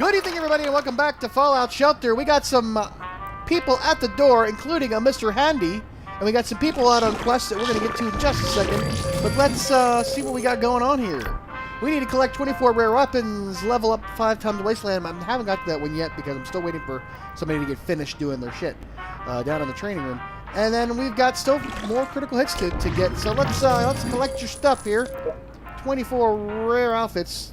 Good evening, everybody, and welcome back to Fallout Shelter. We got some people at the door, including a Mr. Handy, and we got some people out on quests that we're going to get to in just a second. But let's see what we got going on here. We need to collect 24 rare weapons, level up 5 times Wasteland. I haven't got to that one yet because I'm still waiting for somebody to get finished doing their shit down in the training room. And then we've got still more critical hits to get. So let's collect your stuff here. 24 rare outfits.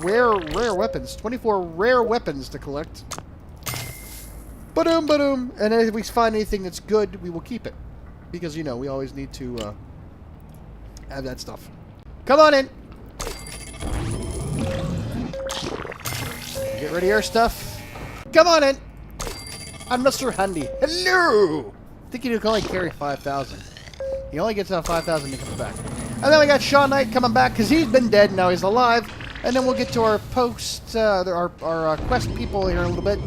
Rare weapons. 24 rare weapons to collect. Ba-doom, ba-doom. And if we find anything that's good, we will keep it. Because, you know, we always need to have that stuff. Come on in. Get rid of your stuff. Come on in. I'm Mr. Handy. Hello! I think you can only carry 5,000. He only gets out 5,000 when he comes back. And then we got Shaw Knight coming back because he's been dead and now he's alive. And then we'll get to our post, our quest people here in a little bit.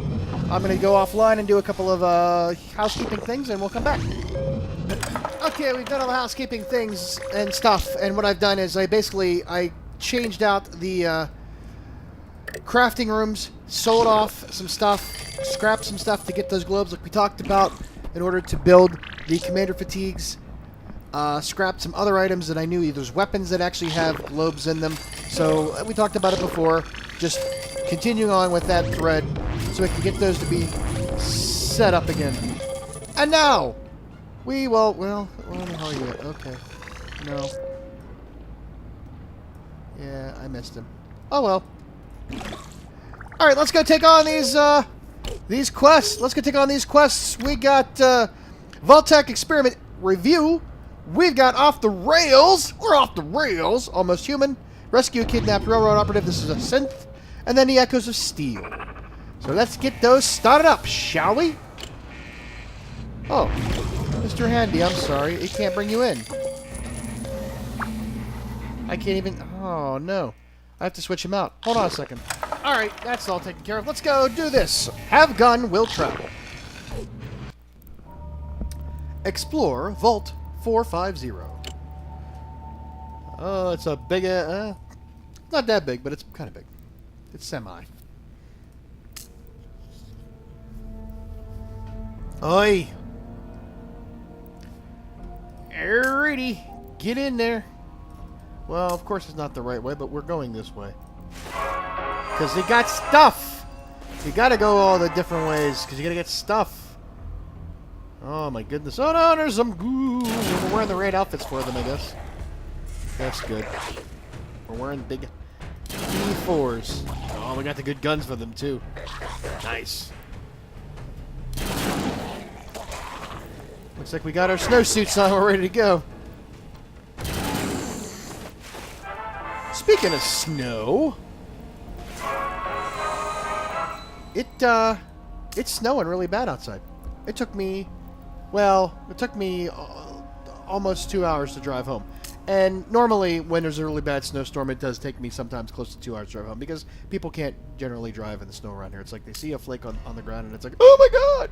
I'm going to go offline and do a couple of housekeeping things, and we'll come back. Okay, we've done all the housekeeping things and stuff, and what I've done is I changed out the crafting rooms, sold off some stuff, scrapped some stuff to get those globes like we talked about in order to build the commander fatigues. Scrapped some other items that I knew there's weapons that actually have globes in them. So we talked about it before. Just continuing on with that thread so we can get those to be set up again. And now we will. Well, where the hell are you at? Okay. No. Yeah, I missed him. Oh well. All right, let's go take on these quests. Let's go take on these quests. We got Vault-Tec Experiment Review. We've got Off the Rails. We're off the rails. Almost Human. Rescue a Kidnapped Railroad Operative. This is a synth. And then the Echoes of Steel. So let's get those started up, shall we? Oh, Mr. Handy, I'm sorry. It can't bring you in. I can't even... Oh, no. I have to switch him out. Hold on a second. Alright, that's all taken care of. Let's go do this. Have gun, will travel. Explore Vault 450. Oh, it's a big... not that big, but it's kind of big. It's semi. Oi! Alrighty, get in there. Well, of course it's not the right way, but we're going this way. Because they got stuff! You gotta go all the different ways, because you gotta get stuff. Oh my goodness. Oh no, there's some goo. We're wearing the right outfits for them, I guess. That's good. We're wearing big E4s. Oh, we got the good guns for them, too. Nice. Looks like we got our snowsuits on. We're ready to go. Speaking of snow, it's snowing really bad outside. It took me, almost 2 hours to drive home. And normally, when there's a really bad snowstorm, it does take me sometimes close to 2 hours to drive home because people can't generally drive in the snow around here. It's like they see a flake on the ground and it's like, oh my god!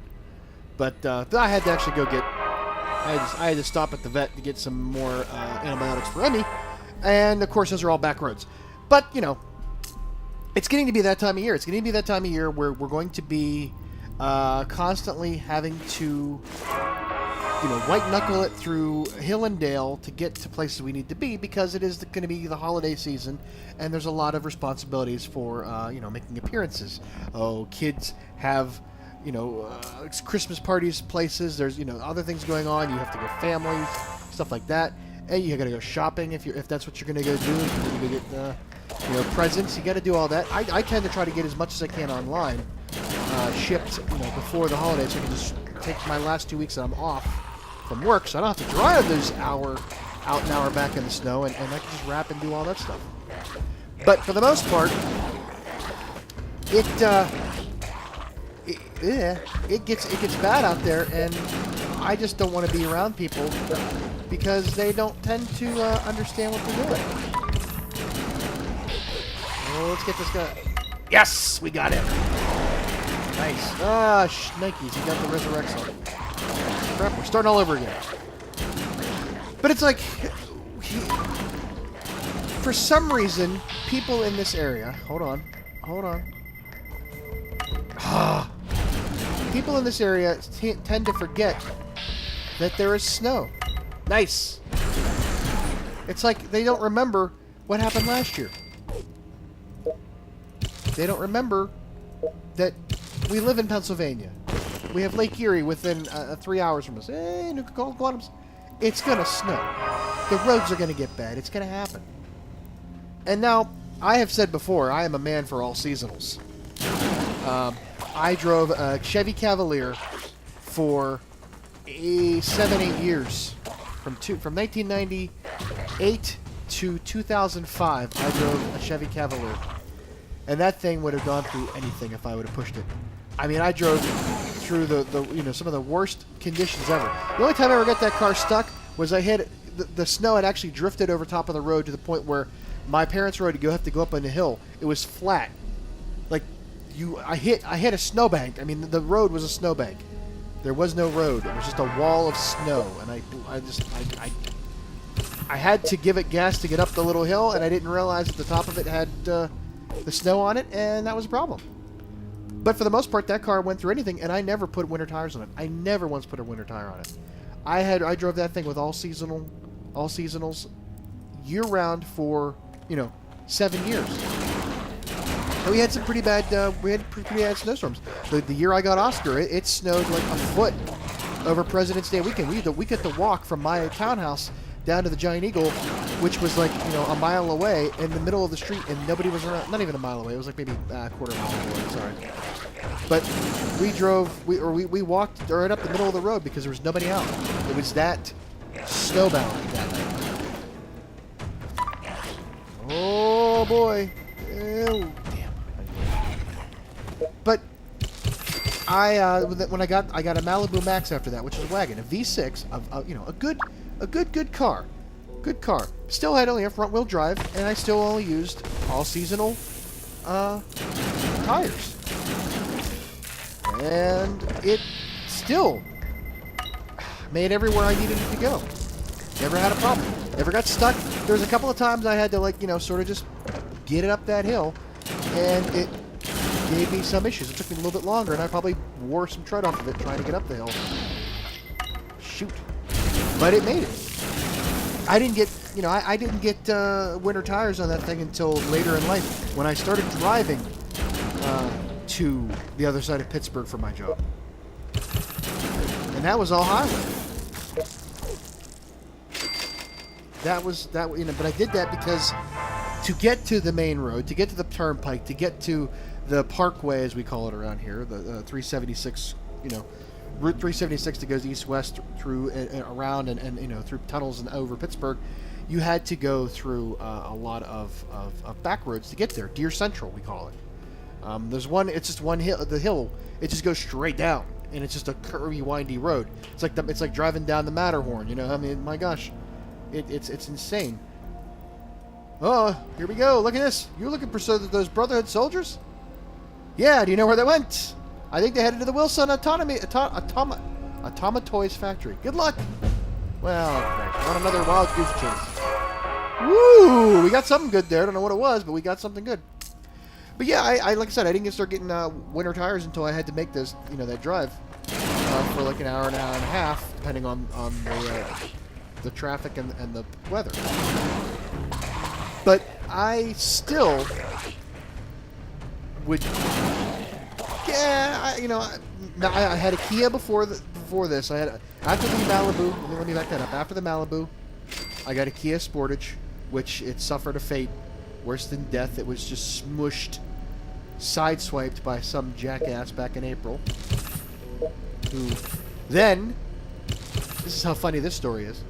But I had to actually go get... I had to stop at the vet to get some more antibiotics for Emmy. And, of course, those are all back roads. But, you know, it's getting to be that time of year. It's getting to be that time of year where we're going to be constantly having to... white-knuckle it through hill and dale to get to places we need to be because it is going to be the holiday season and there's a lot of responsibilities for, making appearances. Oh, kids have, Christmas parties, places. There's, other things going on. You have to go families, stuff like that. And you got to go shopping if that's what you're going to go do. If you're going to get, presents. You got to do all that. I tend to try to get as much as I can online, shipped, before the holidays so I can just take my last 2 weeks that I'm off from work, so I don't have to drive those hour out and hour back in the snow, and I can just wrap and do all that stuff. But for the most part, it gets bad out there, and I just don't want to be around people because they don't tend to understand what they're doing. Oh, let's get this guy. Yes, we got him. Nice. Ah, Nikes, he got the resurrection. Crap, we're starting all over again. But it's like, for some reason, people in this area... Hold on. People in this area tend to forget that there is snow. Nice. It's like they don't remember what happened last year. They don't remember that we live in Pennsylvania. We have Lake Erie within 3 hours from us. Hey, Nuka-Cola Quantums. It's going to snow. The roads are going to get bad. It's going to happen. And now, I have said before, I am a man for all seasonals. I drove a Chevy Cavalier for 7-8 years. From 1998 to 2005, I drove a Chevy Cavalier. And that thing would have gone through anything if I would have pushed it. I mean, I drove through some of the worst conditions ever. The only time I ever got that car stuck was I hit the snow had actually drifted over top of the road to the point where my parents' road, you have to go up on the hill. It was flat. Like I hit a snowbank. I mean, the road was a snowbank. There was no road. It was just a wall of snow, and I had to give it gas to get up the little hill, and I didn't realize that the top of it had the snow on it, and that was a problem. But for the most part, that car went through anything, and I never put winter tires on it. I never once put a winter tire on it. I drove that thing with all seasonals, year round for 7 years. And we had some pretty bad snowstorms. The year I got Oscar, it snowed like a foot over President's Day weekend. We get to walk from my townhouse down to the Giant Eagle, which was like a mile away in the middle of the street, and nobody was around. Not even a mile away. It was like maybe a quarter mile away. Sorry, but we walked right up the middle of the road because there was nobody out. It was that snowbound that night. Oh boy! Ew. Damn. But when I got a Malibu Max after that, which is a wagon, a V6, a good car. Good car. Still had only a front-wheel drive, and I still only used all-seasonal tires. And it still made everywhere I needed it to go. Never had a problem. Never got stuck. There was a couple of times I had to, sort of just get it up that hill, and it gave me some issues. It took me a little bit longer, and I probably wore some tread off of it trying to get up the hill. Shoot. But it made it. I didn't get, I didn't get winter tires on that thing until later in life when I started driving to the other side of Pittsburgh for my job. And that was all highway. But I did that because to get to the main road, to get to the turnpike, to get to the parkway, as we call it around here, the 376, Route 376 that goes east-west through around and through tunnels and over Pittsburgh, you had to go through a lot of back roads to get there. Deer Central, we call it. There's one. It's just one hill. The hill, it just goes straight down, and it's just a curvy, windy road. It's like driving down the Matterhorn. I mean, my gosh, it's insane. Oh, here we go. Look at this. You're looking for those Brotherhood soldiers? Yeah. Do you know where they went? I think they headed to the Wilson Automatoys factory. Good luck. Well, on another wild goose chase. Woo! We got something good there. I don't know what it was, but we got something good. But yeah, I like I said, I didn't start getting winter tires until I had to make this, that drive for like an hour and a half, depending on the traffic and the weather. But I still would. Yeah, I had a Kia before this. I had after the Malibu. Let me back that up. After the Malibu, I got a Kia Sportage, which it suffered a fate worse than death. It was just smushed, sideswiped by some jackass back in April. Who then? This is how funny this story is.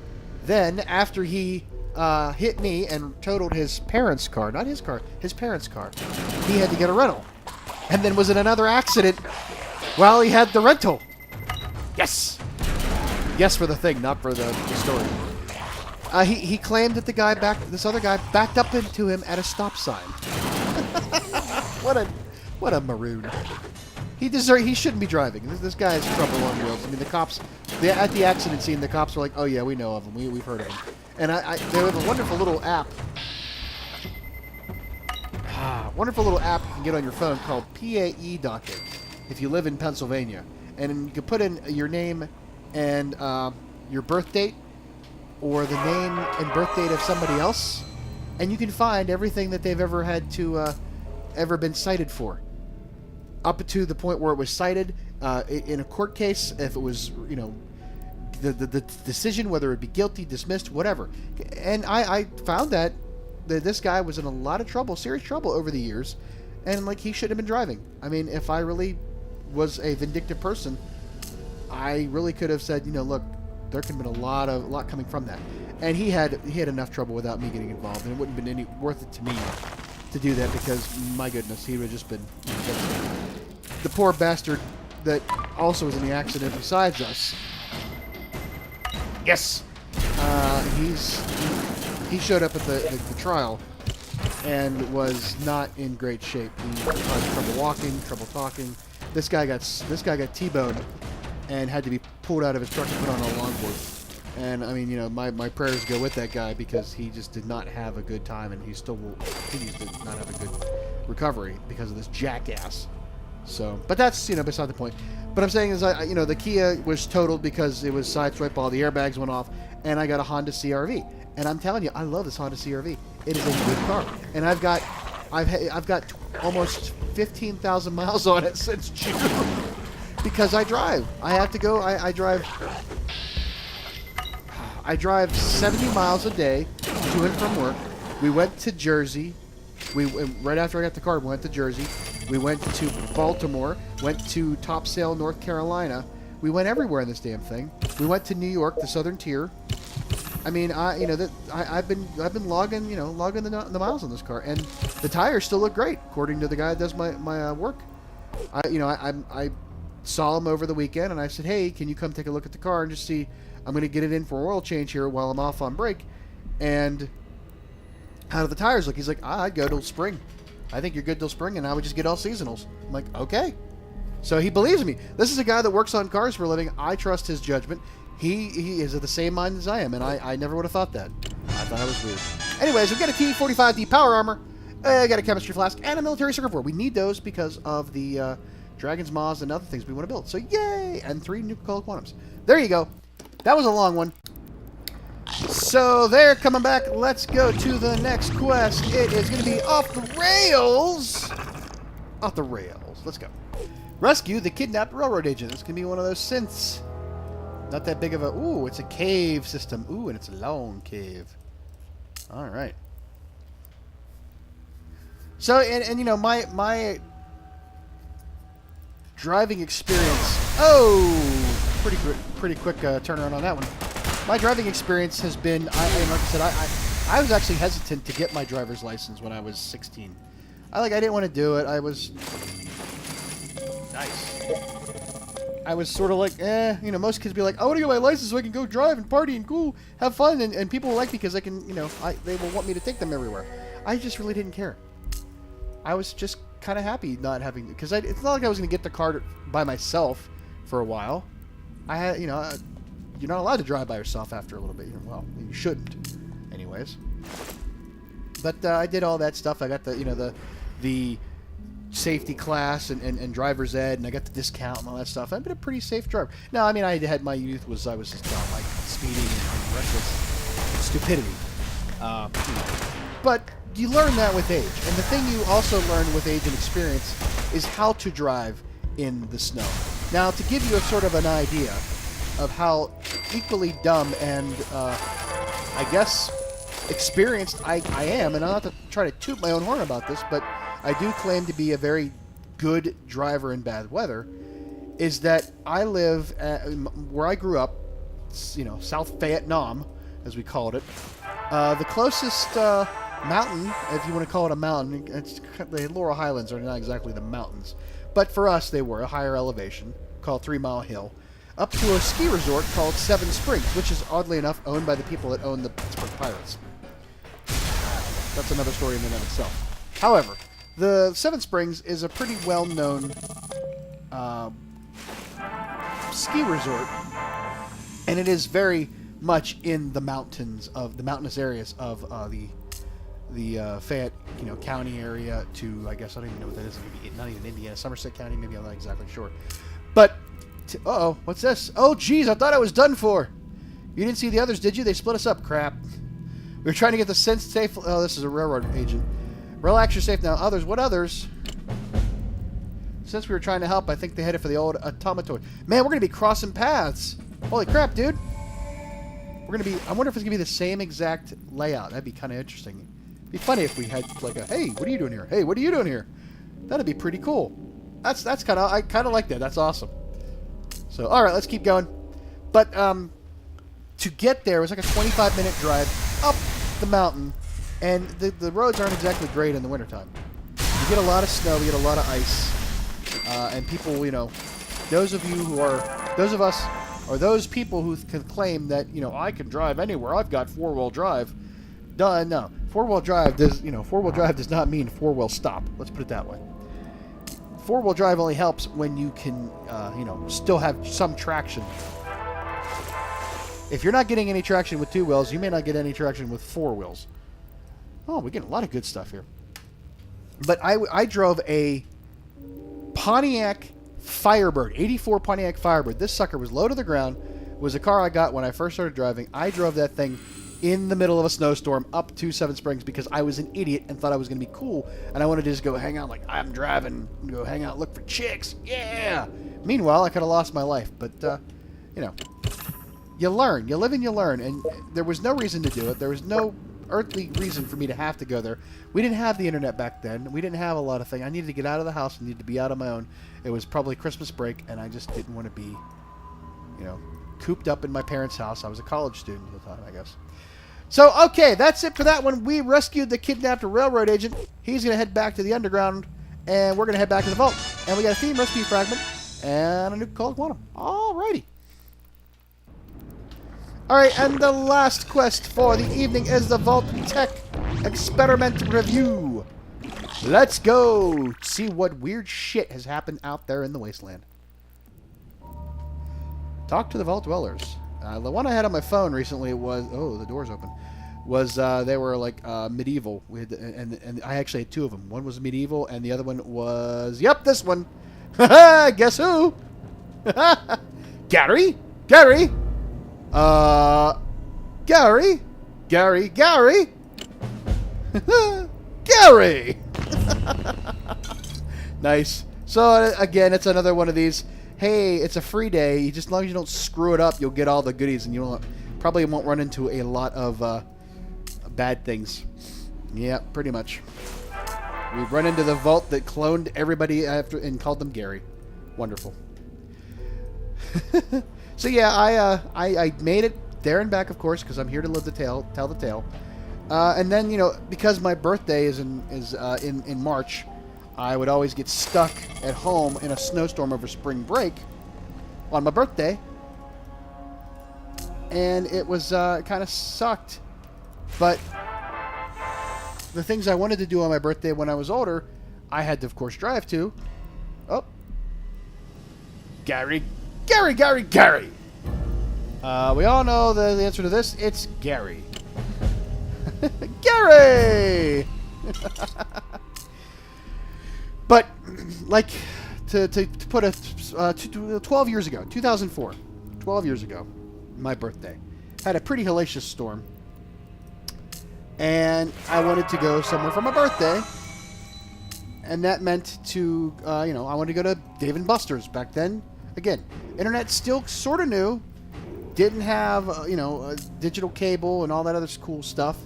Then after he hit me and totaled his parents' car, not his car, his parents' car, he had to get a rental. And then was in another accident while he had the rental. Yes! Yes for the thing, not for the story. He claimed that this other guy backed up into him at a stop sign. What a maroon. He shouldn't be driving. This guy is trouble on wheels. I mean, the cops, at the accident scene, the cops were like, oh yeah, we know of him. We've heard of him. And they have a wonderful little app wonderful little app you can get on your phone called PAE Docket if you live in Pennsylvania. And you can put in your name and your birth date or the name and birth date of somebody else, and you can find everything that they've ever had to ever been cited for, up to the point where it was cited in a court case, if it was, you know, the decision, whether it be guilty, dismissed, whatever. And I found that this guy was in a lot of trouble, serious trouble over the years, and like he shouldn't have been driving. I mean, if I really was a vindictive person, I really could have said, you know, look, there could have been a lot coming from that. And he had enough trouble without me getting involved, and it wouldn't have been any worth it to me to do that, because my goodness, he would have just been the poor bastard that also was in the accident besides us. Yes, he showed up at the trial and was not in great shape. He had trouble walking, trouble talking. This guy got T-boned and had to be pulled out of his truck and put on a longboard. And I mean, you know, my prayers go with that guy, because he just did not have a good time, and he still continues to not have a good recovery because of this jackass. So, but that's, you know, beside the point. But I'm saying is, you know, the Kia was totaled because it was sideswiped, all the airbags went off, and I got a Honda CR-V. And I'm telling you, I love this Honda CR-V. It is a good car, and I've got almost 15,000 miles on it since June. Because I drive. I have to go. I drive 70 miles a day to and from work. We went to Jersey. Right after I got the car, we went to Jersey. We went to Baltimore. Went to Topsail, North Carolina. We went everywhere in this damn thing. We went to New York, the Southern Tier. I mean, I've been logging the miles on this car, and the tires still look great, according to the guy that does my work. I saw him over the weekend, and I said, hey, can you come take a look at the car and just see? I'm going to get it in for an oil change here while I'm off on break. And how do the tires look? He's like, I'd go till spring. I think you're good till spring, and I would just get all seasonals. I'm like, okay. So he believes me. This is a guy that works on cars for a living. I trust his judgment. He is of the same mind as I am, and I never would have thought that. I thought I was weird. Anyways, we got a T-45D power armor. I got a chemistry flask and a military circuit board. We need those because of the Dragon's Maws and other things we want to build. So yay! And 3 nuclear quantums. There you go. That was a long one. So they're coming back. Let's go to the next quest. It is going to be off the rails. Off the rails. Let's go. Rescue the kidnapped railroad agent. This can be one of those synths. Not that big of a... Ooh, it's a cave system. Ooh, and it's a long cave. All right. So, and you know, my driving experience... Oh! Pretty quick turnaround on that one. My driving experience has been... like I said, I was actually hesitant to get my driver's license when I was 16. I didn't want to do it. I was... Nice. I was sort of like, you know, most kids be like, I want to get my license so I can go drive and party and cool, have fun, and people will like me because I can, you know, they will want me to take them everywhere. I just really didn't care. I was just kind of happy not having, because it's not like I was going to get the car by myself for a while. I had, you know, you're not allowed to drive by yourself after a little bit. Well, you shouldn't, anyways. But I did all that stuff. I got the, you know, the safety class and driver's ed, and I got the discount and all that stuff. I've been a pretty safe driver. No, I mean, I had my youth was I was just like speeding and reckless stupidity. You know. But you learn that with age, and the thing you also learn with age and experience is how to drive in the snow. Now, to give you a sort of an idea of how equally dumb and I guess experienced I am, and I'm not to try to toot my own horn about this, but I do claim to be a very good driver in bad weather, is that I live where I grew up, you know, South Vietnam, as we called it. The closest mountain, if you want to call it a mountain, the Laurel Highlands are not exactly the mountains, but for us they were a higher elevation called 3 Mile Hill, up to a ski resort called Seven Springs, which is oddly enough owned by the people that own the Pittsburgh Pirates. That's another story in and of itself. However, the Seven Springs is a pretty well-known ski resort, and it is very much in the mountains of the mountainous areas of Fayette, county area to, I guess, I don't even know what that is. Maybe not even Indiana, Somerset County. Maybe I'm not exactly sure. But, uh-oh, what's this? Oh, geez, I thought I was done for. You didn't see the others, did you? They split us up. Crap. We were trying to get the sense safe. Oh, this is a railroad agent. Relax, you're safe now. Others, what others? Since we were trying to help, I think they headed for the old automatoid. Man, we're going to be crossing paths. Holy crap, dude. We're going to be... I wonder if it's going to be the same exact layout. That'd be kind of interesting. It'd be funny if we had like a, hey, what are you doing here? Hey, what are you doing here? That'd be pretty cool. That's kind of... I kind of like that. That's awesome. So, all right, let's keep going. But, to get there, it was like a 25-minute drive up the mountain. And the roads aren't exactly great in the wintertime. You get a lot of snow, you get a lot of ice. And people, those of you who are, those of us, or those people who can claim that, I can drive anywhere, I've got four-wheel drive. Duh, no. Four-wheel drive does not mean four-wheel stop. Let's put it that way. Four-wheel drive only helps when you can, still have some traction. If you're not getting any traction with two wheels, you may not get any traction with four wheels. Oh, we're getting a lot of good stuff here. But I drove a Pontiac Firebird, 84 Pontiac Firebird. This sucker was low to the ground. It was a car I got when I first started driving. I drove that thing in the middle of a snowstorm up to Seven Springs because I was an idiot and thought I was going to be cool. And I wanted to just go hang out like I'm driving. Go hang out, look for chicks. Yeah! Meanwhile, I could have lost my life. But, you learn. You live and you learn. And there was no reason to do it. There was no earthly reason for me to have to go there. We didn't have the internet back then. We didn't have a lot of things. I needed to get out of the house. I needed to be out on my own. It was probably Christmas break, and I just didn't want to be, cooped up in my parents' house. I was a college student at the time, I guess. So, okay, that's it for that one. We rescued the kidnapped railroad agent. He's going to head back to the underground, and we're going to head back to the vault. And we got a theme recipe fragment and a new called Quantum. Alrighty. Alright, and the last quest for the evening is the Vault-Tec Experiment Review. Let's go see what weird shit has happened out there in the wasteland. Talk to the Vault Dwellers. The one I had on my phone recently was... Oh, the door's open. Was, they were like medieval. We had, and I actually had two of them. One was medieval, and the other one was... Yep, this one. Haha, guess who? Gary? Gary? Gary? Gary? Gary? Gary! Nice. So, again, it's another one of these, hey, it's a free day, you just, as long as you don't screw it up, you'll get all the goodies, and you probably won't run into a lot of bad things. Yeah, pretty much. We've run into the vault that cloned everybody after and called them Gary. Wonderful. So yeah, I made it there and back, of course, because I'm here to live the tale, tell the tale. And then, because my birthday is in March, I would always get stuck at home in a snowstorm over spring break on my birthday, and it was kind of sucked. But the things I wanted to do on my birthday when I was older, I had to, of course, drive to. Oh, Gary. Gary, Gary, Gary! We all know the answer to this. It's Gary. Gary! But, like, to put a... 12 years ago, 2004, 12 years ago, my birthday, had a pretty hellacious storm. And I wanted to go somewhere for my birthday. And that meant to, I wanted to go to Dave & Buster's back then. Again, internet still sort of new. Didn't have, a digital cable and all that other cool stuff.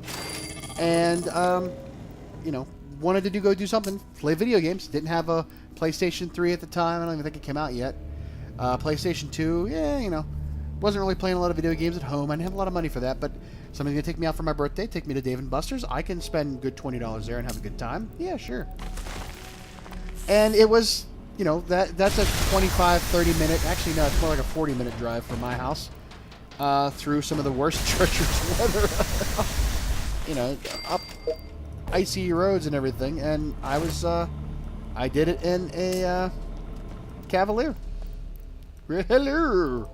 And, wanted to go do something. Play video games. Didn't have a PlayStation 3 at the time. I don't even think it came out yet. PlayStation 2, yeah, wasn't really playing a lot of video games at home. I didn't have a lot of money for that, but somebody's going to take me out for my birthday, take me to Dave & Buster's. I can spend good $20 there and have a good time. Yeah, sure. And it was... that's a 25, 30-minute... Actually, no, it's more like a 40-minute drive from my house through some of the worst treacherous weather. Up icy roads and everything. And I was... I did it in a Cavalier. Hello!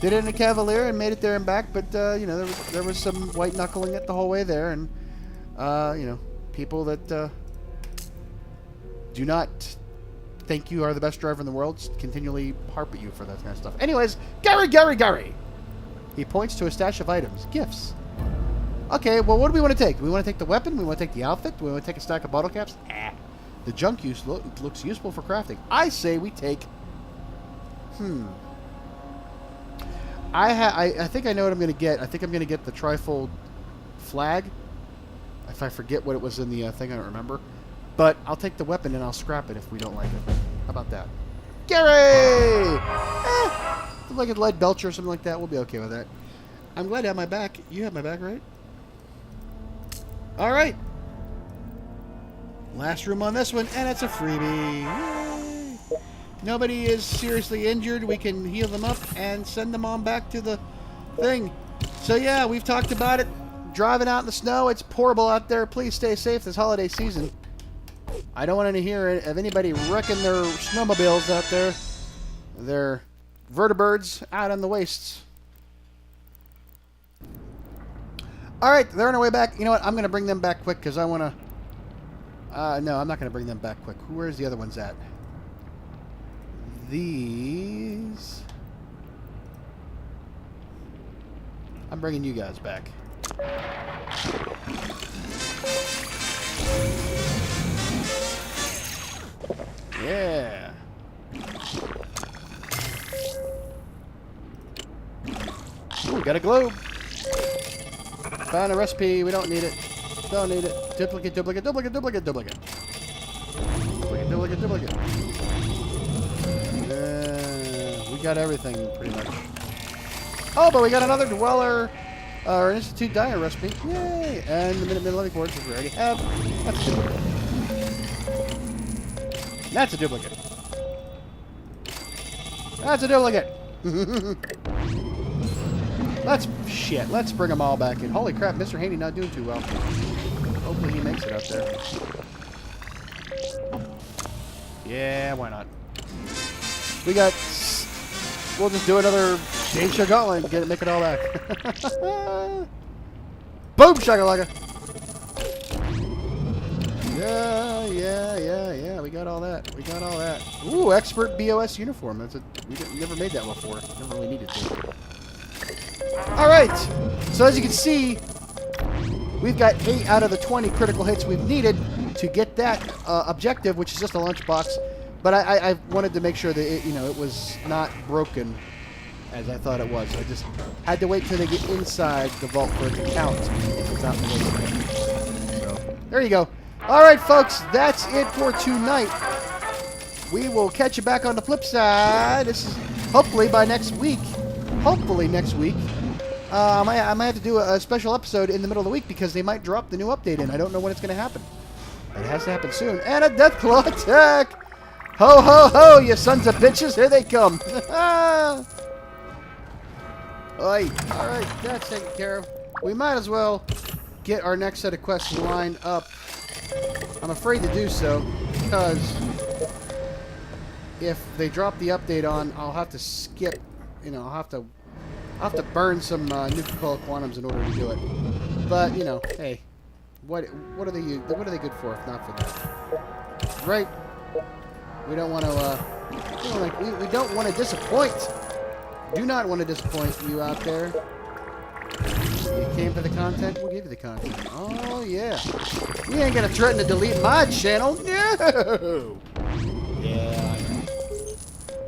Did it in a Cavalier and made it there and back. But, there was some white-knuckling it the whole way there. And You know, people that do not think you are the best driver in the world continually harp at you for that kind of stuff. Anyways, Gary! He points to a stash of items. Gifts. Okay, well, what do we want to take? Do we want to take the weapon? Do we want to take the outfit? Do we want to take a stack of bottle caps? The junk looks useful for crafting. I say we take... I think I know what I'm going to get. I think I'm going to get the trifold flag. If I forget what it was in the thing, I don't remember. But I'll take the weapon and I'll scrap it if we don't like it. How about that? Gary! Like a lead belcher or something like that. We'll be okay with that. I'm glad to have my back. You have my back, right? Alright. Last room on this one, and it's a freebie. Yay! Nobody is seriously injured. We can heal them up and send them on back to the thing. So yeah, we've talked about it. Driving out in the snow, it's horrible out there. Please stay safe this holiday season. I don't want to hear of anybody wrecking their snowmobiles out there. Their vertibirds out on the wastes. Alright, they're on our way back. You know what? I'm going to bring them back quick because I want to... no, I'm not going to bring them back quick. Where's the other ones at? These... I'm bringing you guys back. Yeah. Ooh, we got a globe. Found a recipe. We don't need it. Don't need it. Duplicate. We got everything pretty much. Oh, but we got another Dweller or Institute Dyer recipe. Yay! And the Minute Living Quarters, which we already have. That's a duplicate. That's a duplicate. Let's bring them all back in. Holy crap, Mr. Haney not doing too well. Hopefully he makes it up there. Yeah, why not? We'll just do another Game Show Gauntlet and make it all back. Boom, shakalaka. Yeah. We got all that. Ooh, expert BOS uniform. We never made that before. Never really needed to. All right. So as you can see, we've got 8 out of the 20 critical hits we've needed to get that objective, which is just a lunchbox. But I wanted to make sure that it was not broken as I thought it was. I just had to wait till they get inside the vault for it to count if it's not broken. So there you go. All right, folks, that's it for tonight. We will catch you back on the flip side. This is hopefully by next week. Hopefully next week. I might have to do a special episode in the middle of the week because they might drop the new update in. I don't know when it's going to happen. It has to happen soon. And a Deathclaw attack! Ho, ho, ho, you sons of bitches. Here they come. Oi. All right, that's taken care of. We might as well get our next set of quests lined up. I'm afraid to do so because if they drop the update on, I'll have to skip. I'll have to burn some nuclear quantums in order to do it. But hey, what are they good for if not for that? Right? We don't want to. We don't want to disappoint. Do not want to disappoint you out there. You came for the content, we'll give you the content. Oh yeah. You ain't gonna threaten to delete my channel. No. Yeah.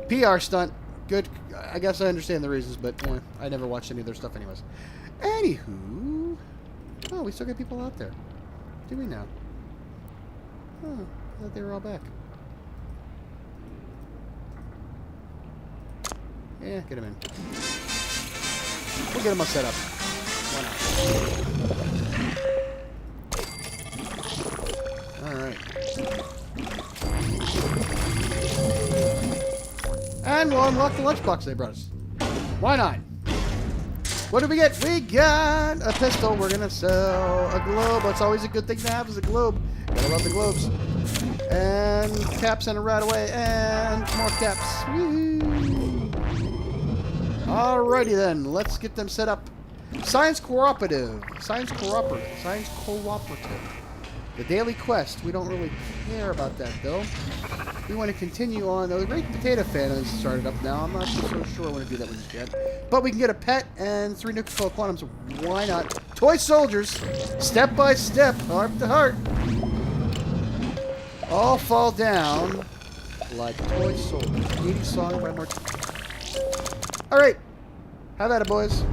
PR stunt. Good. I guess I understand the reasons, but I never watched any of their stuff anyways. Anywho. Oh, we still got people out there. Do we now? Oh, I thought they were all back. Yeah, get them in. We'll get them all set up. Why not? Alright. And we'll unlock the lunchbox they brought us. Why not? What did we get? We got a pistol. We're going to sell a globe. It's always a good thing to have is a globe. Gotta love the globes. And caps and a right away. And more caps. Woo! Alrighty then. Let's get them set up. Science Cooperative. Science Cooperative. Science Cooperative. The Daily Quest. We don't really care about that, though. We want to continue on. The Great Potato Fan has started up now. I'm not so sure I want to do that one just yet. But we can get a pet and 3 nuclear quantums. So why not? Toy soldiers. Step by step. Heart to heart. All fall down like toy soldiers. 80 song by Martin. Alright. Have at it, boys.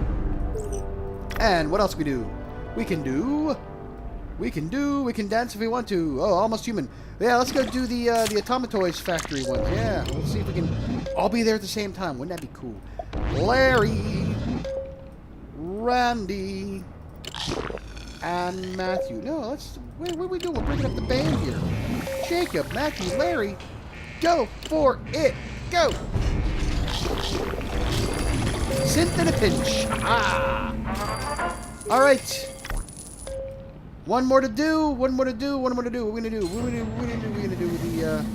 And what else we do? We can dance if we want to. Oh, Almost Human. Yeah, let's go do the Automatoys factory ones. Yeah, let's see if we can all be there at the same time. Wouldn't that be cool? Larry, Randy, and Matthew. No, let's... What are we doing? We're bringing up the band here. Jacob, Matthew, Larry. Go for it. Go. Synth in a pinch. Ah. All right. One more to do. What are we gonna do? We're gonna do the.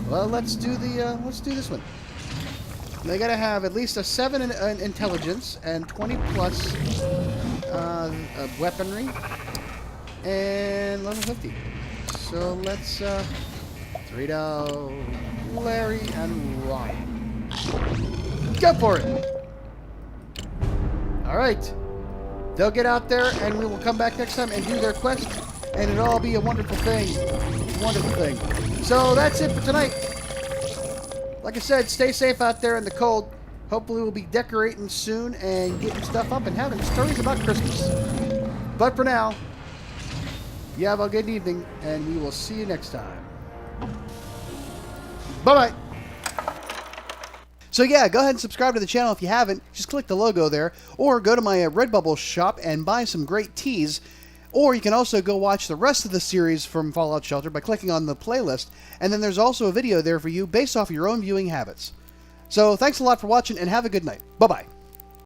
Well, let's do this one. They gotta have at least a 7 in intelligence and 20 plus weaponry and level 50. So let's 3 down, Larry and Ron. Go for it. All right. They'll get out there, and we will come back next time and do their quest, and it'll all be a wonderful thing. Wonderful thing. So that's it for tonight. Like I said, stay safe out there in the cold. Hopefully we'll be decorating soon and getting stuff up and having stories about Christmas. But for now, you have a good evening, and we will see you next time. Bye-bye. So yeah, go ahead and subscribe to the channel if you haven't. Just click the logo there. Or go to my Redbubble shop and buy some great teas. Or you can also go watch the rest of the series from Fallout Shelter by clicking on the playlist. And then there's also a video there for you based off of your own viewing habits. So thanks a lot for watching and have a good night. Bye-bye.